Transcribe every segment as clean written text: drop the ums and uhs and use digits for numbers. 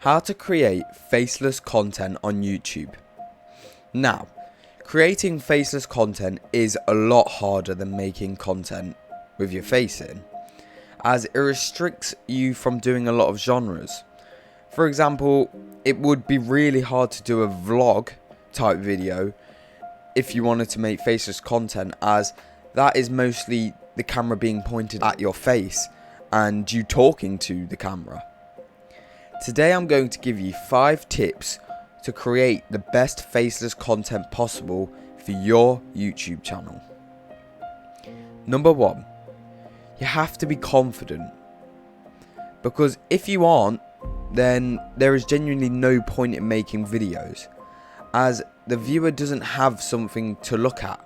How to create faceless content on YouTube. Now, creating faceless content is a lot harder than making content with your face in, as it restricts you from doing a lot of genres. For example, it would be really hard to do a vlog type video if you wanted to make faceless content, as that is mostly the camera being pointed at your face and you talking to the camera. Today I'm going to give you 5 tips to create the best faceless content possible for your YouTube channel. Number 1, you have to be confident, because if you aren't, then there is genuinely no point in making videos, as the viewer doesn't have something to look at.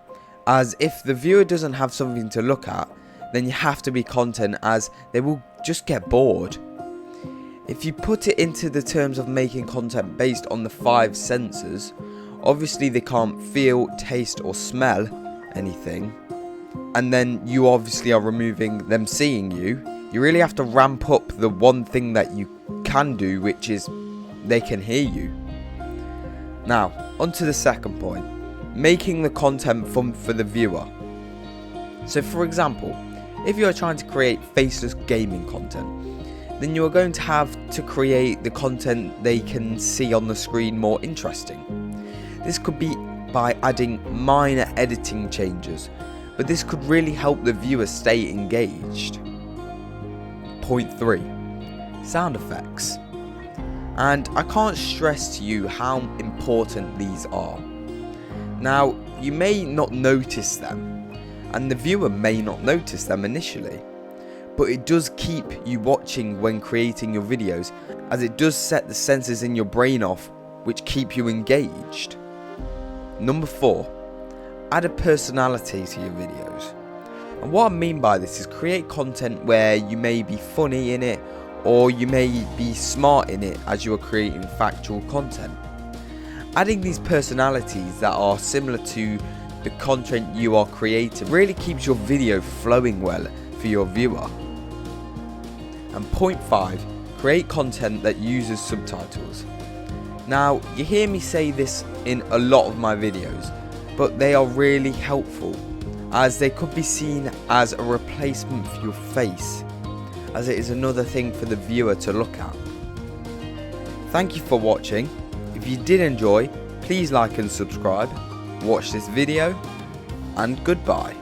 As if the viewer doesn't have something to look at, then you have to be content, as they will just get bored. If you put it into the terms of making content based on the 5 senses, obviously they can't feel, taste or smell anything, and then you obviously are removing them seeing you. You really have to ramp up the one thing that you can do, which is they can hear you. Now, on to the second point, making the content fun for the viewer. So for example, if you are trying to create faceless gaming content, then you are going to have to create the content they can see on the screen more interesting. This could be by adding minor editing changes, but this could really help the viewer stay engaged. Point 3, sound effects. And I can't stress to you how important these are. Now, you may not notice them, and the viewer may not notice them initially, but it does keep you watching when creating your videos, as it does set the sensors in your brain off, which keep you engaged. Number 4, add a personality to your videos. And what I mean by this is create content where you may be funny in it, or you may be smart in it, as you are creating factual content. Adding these personalities that are similar to the content you are creating really keeps your video flowing well for your viewer. And point 5, create content that uses subtitles. Now, you hear me say this in a lot of my videos, but they are really helpful, as they could be seen as a replacement for your face, as it is another thing for the viewer to look at. Thank you for watching. If you did enjoy, please like and subscribe, watch this video, and goodbye.